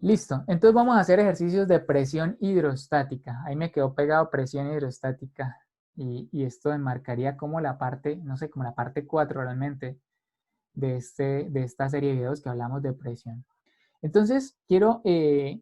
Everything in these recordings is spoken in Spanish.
Listo, entonces vamos a hacer ejercicios de presión hidrostática. Ahí me quedó pegado presión hidrostática y esto enmarcaría como la parte, no sé, como la parte 4 realmente de esta serie de videos que hablamos de presión. Entonces, quiero que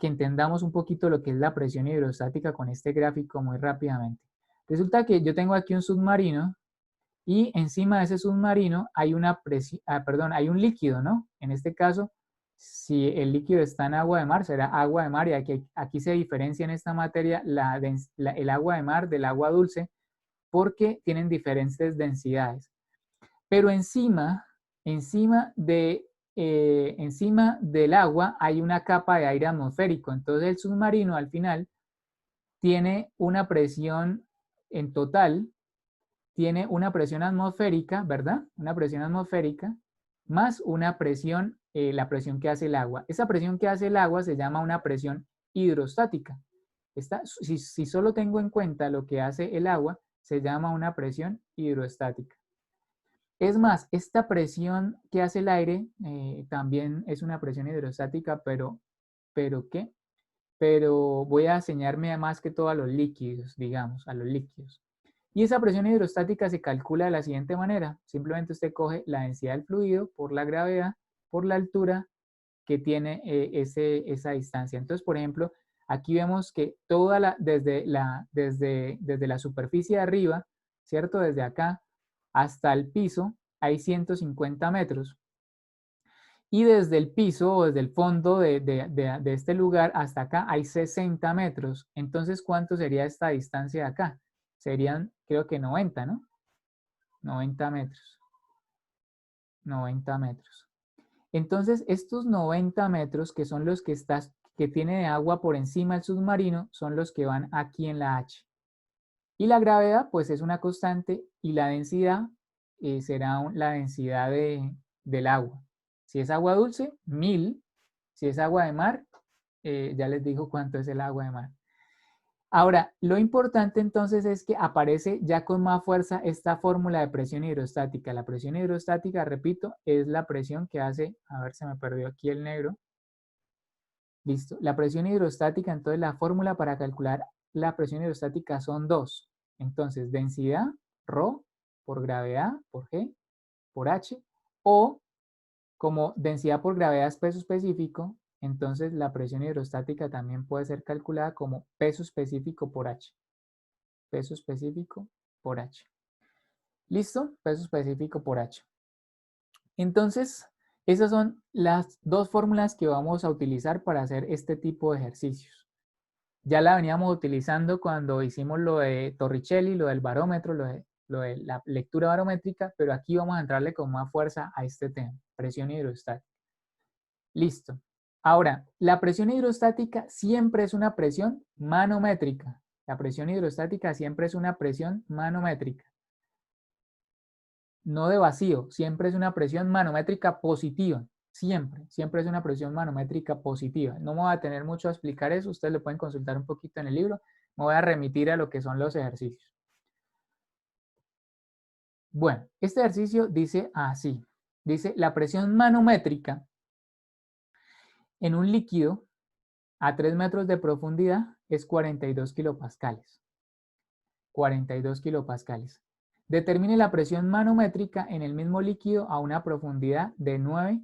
entendamos un poquito lo que es la presión hidrostática con este gráfico muy rápidamente. Resulta que yo tengo aquí un submarino y encima de ese submarino hay hay un líquido, ¿no? En este caso, si el líquido está en agua de mar, será agua de mar y aquí se diferencia en esta materia el agua de mar del agua dulce porque tienen diferentes densidades. Pero encima del agua hay una capa de aire atmosférico. Entonces el submarino al final tiene una presión en total, tiene una presión atmosférica, ¿verdad? Una presión atmosférica más una presión, la presión que hace el agua. Esa presión que hace el agua se llama una presión hidrostática. Si solo tengo en cuenta lo que hace el agua, se llama una presión hidrostática. Es más, esta presión que hace el aire también es una presión hidrostática, pero ¿qué? Pero voy a enseñarme más que todo a los líquidos, digamos, a los líquidos. Y esa presión hidrostática se calcula de la siguiente manera. Simplemente usted coge la densidad del fluido por la gravedad, por la altura que tiene esa distancia. Entonces, por ejemplo, aquí vemos que desde la superficie de arriba, ¿cierto? Desde acá hasta el piso hay 150 metros. Y desde el piso o desde el fondo de este lugar hasta acá hay 60 metros. Entonces, ¿cuánto sería esta distancia de acá? Serían, creo que 90, ¿no? 90 metros. 90 metros. Entonces, estos 90 metros, que son los que tiene de agua por encima del submarino, son los que van aquí en la H. Y la gravedad, pues es una constante, y la densidad será la densidad del agua. Si es agua dulce, 1000. Si es agua de mar, ya les digo cuánto es el agua de mar. Ahora, lo importante entonces es que aparece ya con más fuerza esta fórmula de presión hidrostática. La presión hidrostática, repito, es la presión que hace, a ver, se me perdió aquí el negro. Listo. La presión hidrostática, entonces la fórmula para calcular la presión hidrostática son dos. Entonces, densidad, ρ, por gravedad, por G, por H, o como densidad por gravedad es peso específico, entonces la presión hidrostática también puede ser calculada como peso específico por H. Peso específico por H. ¿Listo? Peso específico por H. Entonces, esas son las dos fórmulas que vamos a utilizar para hacer este tipo de ejercicios. Ya la veníamos utilizando cuando hicimos lo de Torricelli, lo del barómetro, lo de la lectura barométrica, pero aquí vamos a entrarle con más fuerza a este tema, presión hidrostática. Listo. Ahora, la presión hidrostática siempre es una presión manométrica. La presión hidrostática siempre es una presión manométrica. No de vacío, siempre es una presión manométrica positiva. Siempre es una presión manométrica positiva. No me voy a tener mucho a explicar eso, ustedes lo pueden consultar un poquito en el libro. Me voy a remitir a lo que son los ejercicios. Bueno, este ejercicio dice así. Dice, la presión manométrica en un líquido a 3 metros de profundidad es 42 kilopascales. 42 kilopascales. Determine la presión manométrica en el mismo líquido a una profundidad de 9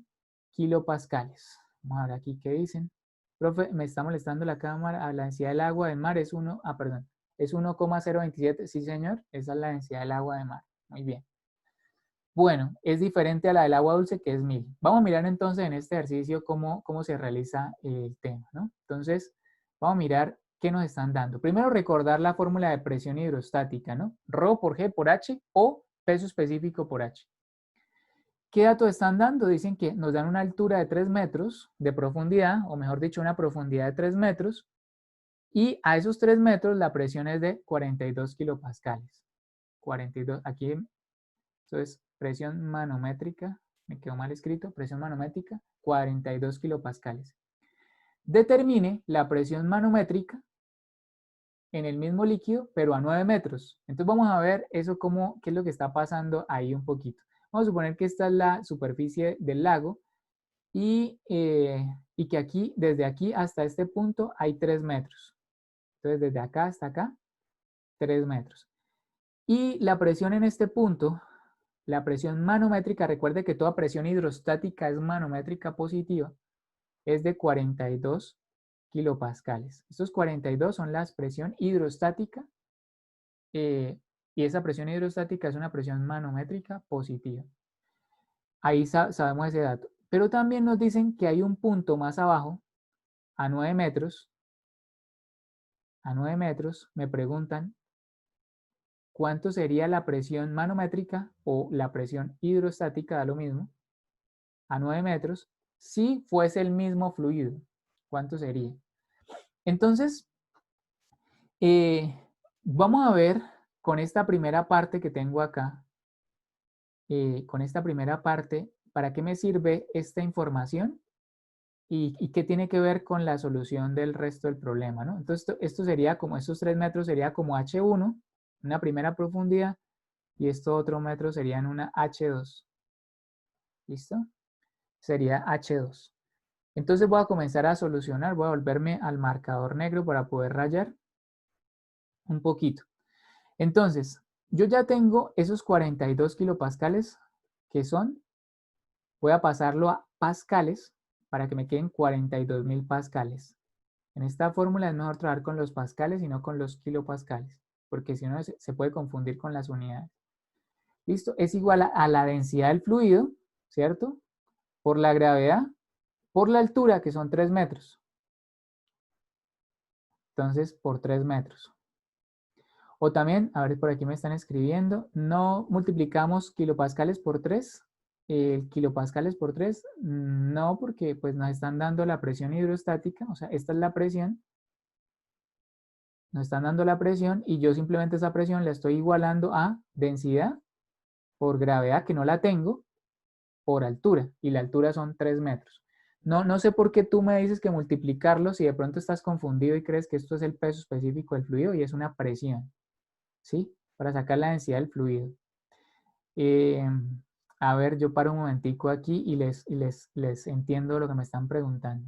kilopascales. Vamos a ver aquí qué dicen. Profe, me está molestando la cámara. La densidad del agua del mar es 1,027. Sí, señor, esa es la densidad del agua de mar. Muy bien. Bueno, es diferente a la del agua dulce, que es 1000. Vamos a mirar entonces en este ejercicio cómo se realiza el tema, ¿no? Entonces, vamos a mirar qué nos están dando. Primero, recordar la fórmula de presión hidrostática, ¿no? Rho por G por H o peso específico por H. ¿Qué datos están dando? Dicen que nos dan una altura de 3 metros de profundidad, o mejor dicho, una profundidad de 3 metros, y a esos 3 metros la presión es de 42 kilopascales. 42, aquí, entonces, presión manométrica, me quedó mal escrito, presión manométrica, 42 kilopascales. Determine la presión manométrica en el mismo líquido, pero a 9 metros. Entonces vamos a ver eso qué es lo que está pasando ahí un poquito. Vamos a suponer que esta es la superficie del lago y y que aquí, desde aquí hasta este punto hay 3 metros. Entonces, desde acá hasta acá, 3 metros. Y la presión en este punto, la presión manométrica, recuerde que toda presión hidrostática es manométrica positiva, es de 42 kilopascales. Estos 42 son la presión hidrostática y esa presión hidrostática es una presión manométrica positiva. Ahí sabemos ese dato. Pero también nos dicen que hay un punto más abajo, a 9 metros. A 9 metros me preguntan cuánto sería la presión manométrica o la presión hidrostática, da lo mismo, a 9 metros, si fuese el mismo fluido. ¿Cuánto sería? Entonces, vamos a ver con esta primera parte que tengo acá, con esta primera parte, ¿para qué me sirve esta información? Y qué tiene que ver con la solución del resto del problema, ¿no? Entonces, esto sería como, estos 3 metros sería como H1, una primera profundidad, y estos otros metros serían una H2. ¿Listo? Sería H2. Entonces voy a comenzar a solucionar, voy a volverme al marcador negro para poder rayar un poquito. Entonces, yo ya tengo esos 42 kilopascales que son, voy a pasarlo a pascales para que me queden 42.000 pascales. En esta fórmula es mejor trabajar con los pascales y no con los kilopascales, porque si no se puede confundir con las unidades. ¿Listo? Es igual a la densidad del fluido, ¿cierto? Por la gravedad, por la altura, que son 3 metros. Entonces, por 3 metros. O también, a ver, por aquí me están escribiendo, no multiplicamos kilopascales por 3. Kilopascales por 3, no, porque pues nos están dando la presión hidrostática, o sea, esta es la presión. Nos están dando la presión y yo simplemente esa presión la estoy igualando a densidad por gravedad, que no la tengo, por altura. Y la altura son 3 metros. No sé por qué tú me dices que multiplicarlo si de pronto estás confundido y crees que esto es el peso específico del fluido y es una presión, ¿sí? Para sacar la densidad del fluido. A ver, yo paro un momentico aquí y les entiendo lo que me están preguntando.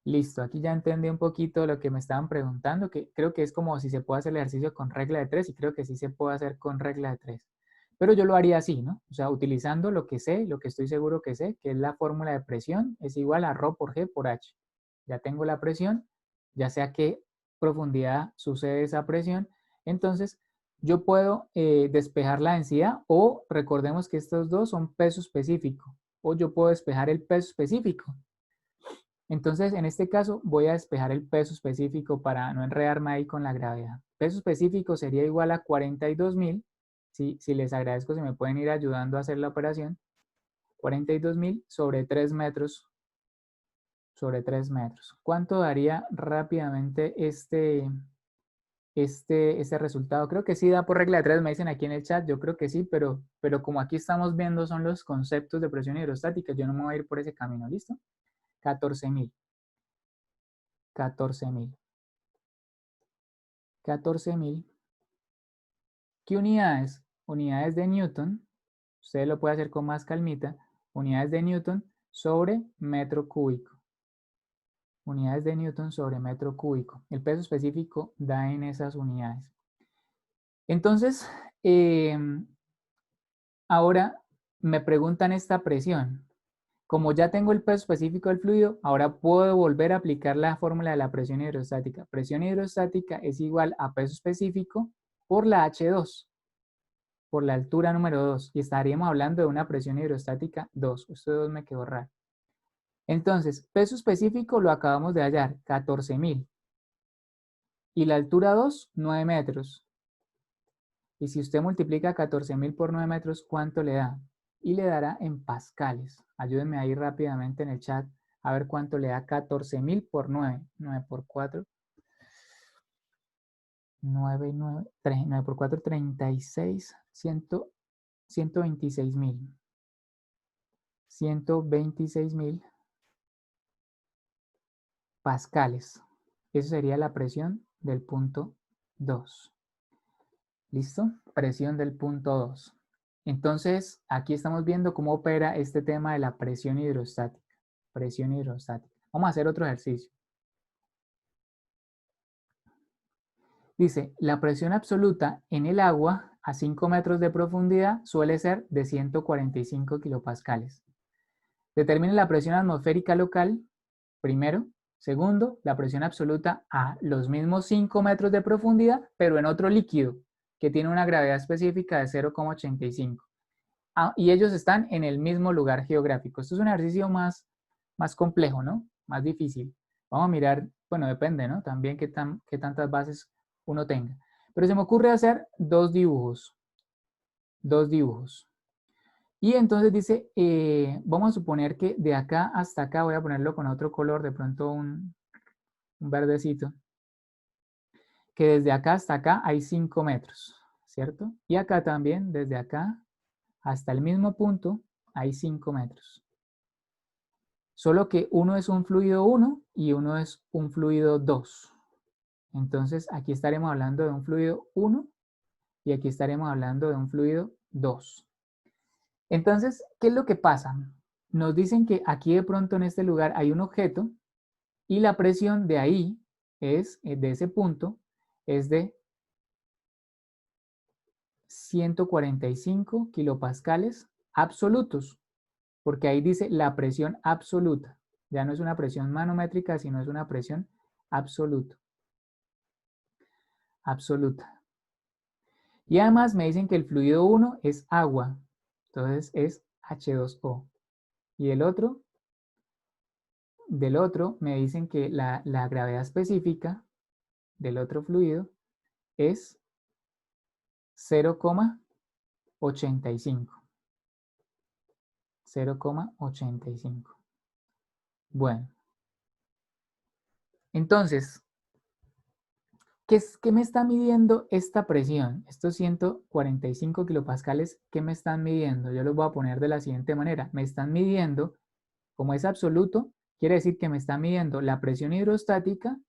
Listo, aquí ya entendí un poquito lo que me estaban preguntando, que creo que es como si se puede hacer el ejercicio con regla de 3 y creo que sí se puede hacer con regla de 3. Pero yo lo haría así, ¿no? O sea, utilizando lo que sé, lo que estoy seguro que sé, que es la fórmula de presión, es igual a ρ por G por H. Ya tengo la presión, ya sé a qué profundidad sucede esa presión, entonces yo puedo despejar la densidad o recordemos que estos dos son peso específico, o yo puedo despejar el peso específico. Entonces, en este caso, voy a despejar el peso específico para no enredarme ahí con la gravedad. Peso específico sería igual a 42.000. Si les agradezco, si me pueden ir ayudando a hacer la operación. 42.000 sobre 3 metros. Sobre 3 metros. ¿Cuánto daría rápidamente este resultado? Creo que sí da por regla de 3, me dicen aquí en el chat. Yo creo que sí, pero como aquí estamos viendo son los conceptos de presión hidrostática, yo no me voy a ir por ese camino. ¿Listo? 14.000. 14.000. 14.000. ¿Qué unidades? Unidades de Newton. Usted lo puede hacer con más calmita. Unidades de Newton sobre metro cúbico. Unidades de Newton sobre metro cúbico. El peso específico da en esas unidades. Entonces, ahora me preguntan esta presión. Como ya tengo el peso específico del fluido, ahora puedo volver a aplicar la fórmula de la presión hidrostática. Presión hidrostática es igual a peso específico por la H2, por la altura número 2, y estaríamos hablando de una presión hidrostática 2. Esto 2 me quedó raro. Entonces, peso específico lo acabamos de hallar, 14.000. Y la altura 2, 9 metros. Y si usted multiplica 14.000 por 9 metros, ¿cuánto le da? Y le dará en pascales. Ayúdenme ahí rápidamente en el chat a ver cuánto le da 14.000 por 9. 9 por 4. 9 y 9, 9 por 4, 36. 126.000. 126.000 pascales. Eso sería la presión del punto 2. ¿Listo? Presión del punto 2. Entonces, aquí estamos viendo cómo opera este tema de la presión hidrostática. Presión hidrostática. Vamos a hacer otro ejercicio. Dice, la presión absoluta en el agua a 5 metros de profundidad suele ser de 145 kilopascales. Determine la presión atmosférica local, primero. Segundo, la presión absoluta a los mismos 5 metros de profundidad, pero en otro líquido que tiene una gravedad específica de 0,85. Y ellos están en el mismo lugar geográfico. Esto es un ejercicio más complejo, ¿no? Más difícil. Vamos a mirar, bueno, depende, ¿no? También qué tantas bases uno tenga. Pero se me ocurre hacer dos dibujos. Y entonces dice, vamos a suponer que de acá hasta acá, voy a ponerlo con otro color, de pronto un verdecito, que desde acá hasta acá hay 5 metros, ¿cierto? Y acá también, desde acá hasta el mismo punto, hay 5 metros. Solo que uno es un fluido 1 y uno es un fluido 2. Entonces aquí estaremos hablando de un fluido 1 y aquí estaremos hablando de un fluido 2. Entonces, ¿qué es lo que pasa? Nos dicen que aquí de pronto en este lugar hay un objeto y la presión de ahí de ese punto, es de 145 kilopascales absolutos, porque ahí dice la presión absoluta. Ya no es una presión manométrica, sino es una presión absoluta. Y además me dicen que el fluido 1 es agua, entonces es H2O. Y del otro me dicen que la gravedad específica del otro fluido es 0,85. 0,85. Bueno, entonces, ¿qué me está midiendo esta presión? Estos 145 kilopascales, ¿qué me están midiendo? Yo los voy a poner de la siguiente manera. Me están midiendo, como es absoluto, quiere decir que me está midiendo la presión hidrostática,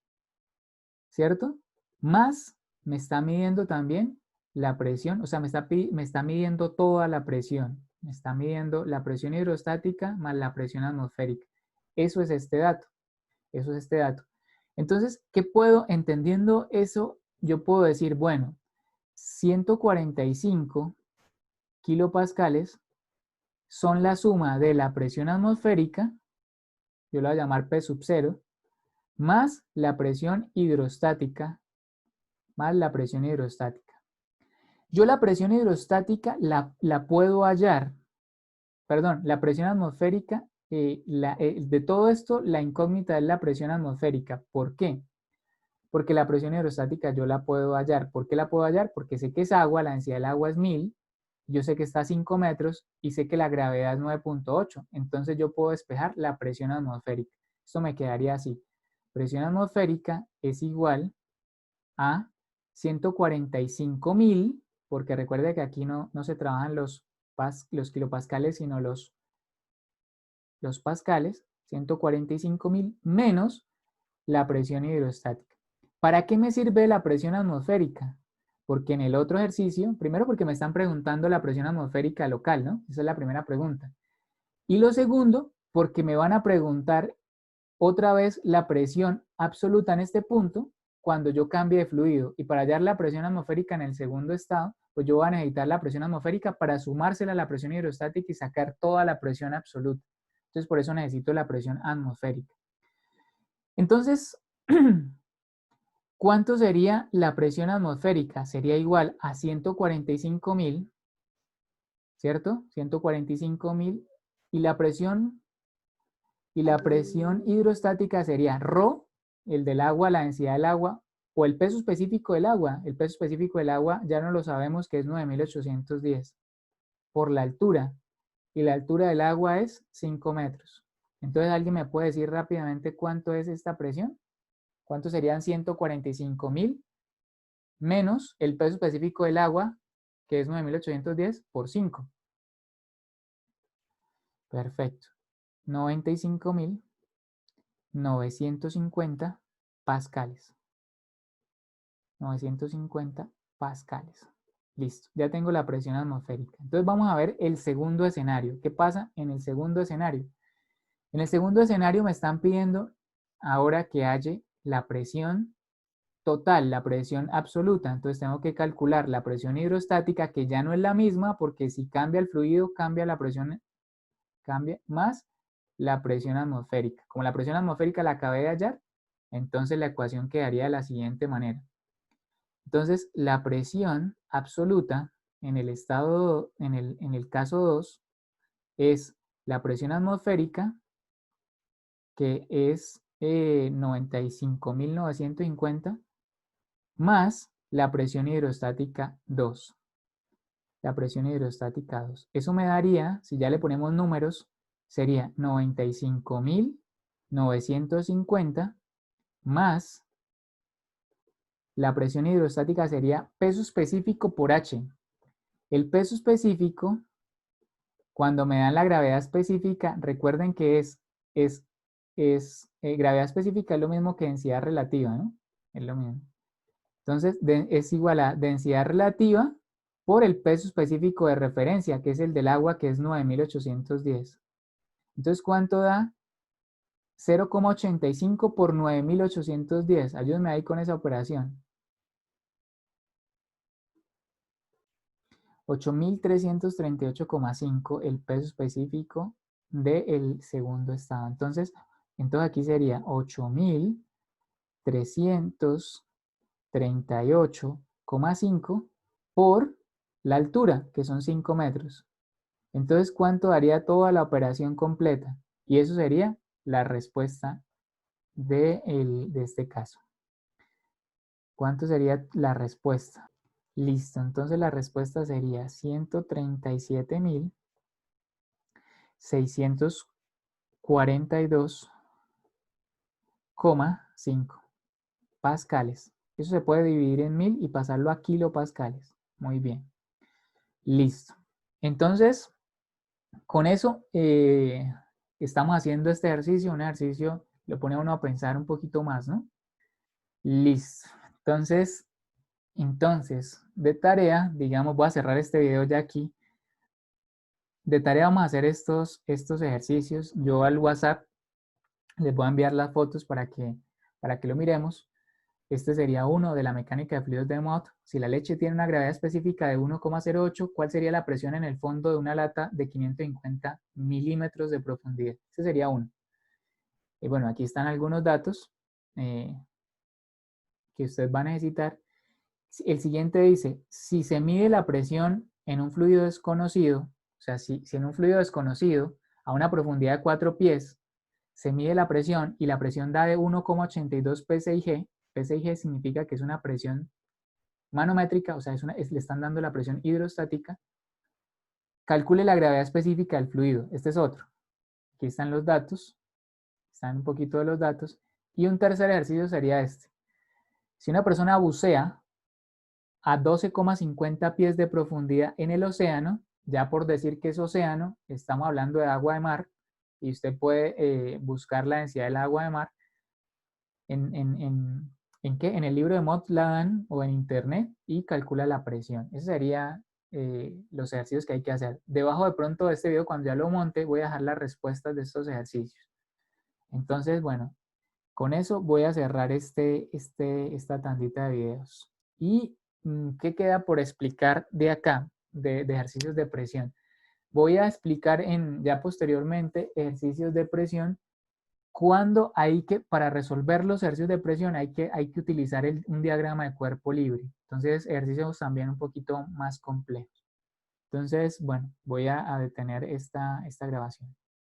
¿cierto? Más me está midiendo también la presión, o sea, me está midiendo toda la presión. Me está midiendo la presión hidrostática más la presión atmosférica. Eso es este dato. Entonces, ¿qué puedo? Entendiendo eso, yo puedo decir, bueno, 145 kilopascales son la suma de la presión atmosférica, yo la voy a llamar P sub 0, más la presión hidrostática, Yo la presión hidrostática la puedo hallar, perdón, la presión atmosférica, de todo esto, la incógnita es la presión atmosférica. ¿Por qué? Porque la presión hidrostática yo la puedo hallar. ¿Por qué la puedo hallar? Porque sé que es agua, la densidad del agua es 1000, yo sé que está a 5 metros y sé que la gravedad es 9.8. Entonces yo puedo despejar la presión atmosférica. Esto me quedaría así. Presión atmosférica es igual a 145.000, porque recuerde que aquí no se trabajan los kilopascales, sino los pascales, 145.000 menos la presión hidrostática. ¿Para qué me sirve la presión atmosférica? Porque en el otro ejercicio, primero porque me están preguntando la presión atmosférica local, ¿no? Esa es la primera pregunta. Y lo segundo, porque me van a preguntar otra vez la presión absoluta en este punto cuando yo cambie de fluido. Y para hallar la presión atmosférica en el segundo estado, pues yo voy a necesitar la presión atmosférica para sumársela a la presión hidrostática y sacar toda la presión absoluta. Entonces, por eso necesito la presión atmosférica. Entonces, ¿cuánto sería la presión atmosférica? Sería igual a 145.000, ¿cierto? 145.000. Y la presión hidrostática sería ρ, el del agua, la densidad del agua, o el peso específico del agua. El peso específico del agua ya no lo sabemos, que es 9.810 por la altura. Y la altura del agua es 5 metros. Entonces, ¿alguien me puede decir rápidamente cuánto es esta presión? ¿Cuánto serían 145.000 menos el peso específico del agua, que es 9.810 por 5? Perfecto. 95.950 pascales. 950 pascales. Listo, ya tengo la presión atmosférica. Entonces vamos a ver el segundo escenario. ¿Qué pasa en el segundo escenario? En el segundo escenario me están pidiendo ahora que halle la presión total, la presión absoluta. Entonces tengo que calcular la presión hidrostática, que ya no es la misma, porque si cambia el fluido, cambia la presión, cambia más la presión atmosférica. Como la presión atmosférica la acabé de hallar, entonces la ecuación quedaría de la siguiente manera. Entonces, la presión absoluta en el estado, en el caso 2, es la presión atmosférica, que es 95.950, más la presión hidrostática 2. La presión hidrostática 2. Eso me daría, si ya le ponemos números, sería 95.950 más la presión hidrostática sería peso específico por H. El peso específico, cuando me dan la gravedad específica, recuerden que gravedad específica es lo mismo que densidad relativa, ¿no? Es lo mismo. Entonces, es igual a densidad relativa por el peso específico de referencia, que es el del agua, que es 9.810. Entonces, ¿cuánto da? 0,85 por 9.810. Ayúdenme ahí con esa operación. 8.338,5 el peso específico del segundo estado. Entonces aquí sería 8.338,5 por la altura, que son 5 metros. Entonces, ¿cuánto daría toda la operación completa? Y eso sería la respuesta de este caso. ¿Cuánto sería la respuesta? Listo, entonces la respuesta sería 137.642,5 pascales. Eso se puede dividir en 1000 y pasarlo a kilopascales. Muy bien. Listo. Entonces, con eso estamos haciendo este ejercicio. Un ejercicio lo pone a uno a pensar un poquito más, ¿no? Listo. Entonces, de tarea, digamos, voy a cerrar este video ya aquí. De tarea vamos a hacer estos ejercicios. Yo al WhatsApp les voy a enviar las fotos para que lo miremos. Este sería uno de la mecánica de fluidos de Mott. Si la leche tiene una gravedad específica de 1,08, ¿cuál sería la presión en el fondo de una lata de 550 milímetros de profundidad? Ese sería uno. Y bueno, aquí están algunos datos que usted va a necesitar. El siguiente dice, si se mide la presión en un fluido desconocido, o sea, si en un fluido desconocido a una profundidad de 4 pies se mide la presión y la presión da de 1,82 psig, psig significa que es una presión manométrica, o sea, le están dando la presión hidrostática, calcule la gravedad específica del fluido. Este es otro. Aquí están los datos, están un poquito de los datos, y un tercer ejercicio sería este. Si una persona bucea a 12,50 pies de profundidad en el océano, ya por decir que es océano, estamos hablando de agua de mar, y usted puede buscar la densidad del agua de mar. ¿En qué? En el libro de Mott la dan o en internet y calcula la presión. Esos serían los ejercicios que hay que hacer. Debajo de pronto de este video, cuando ya lo monte, voy a dejar las respuestas de estos ejercicios. Entonces, bueno, con eso voy a cerrar esta tandita de videos. ¿Y qué queda por explicar de acá, de ejercicios de presión? Voy a explicar ya posteriormente ejercicios de presión cuando para resolver los ejercicios de presión hay que utilizar un diagrama de cuerpo libre. Entonces, ejercicios también un poquito más complejos. Entonces, bueno, voy a detener esta grabación.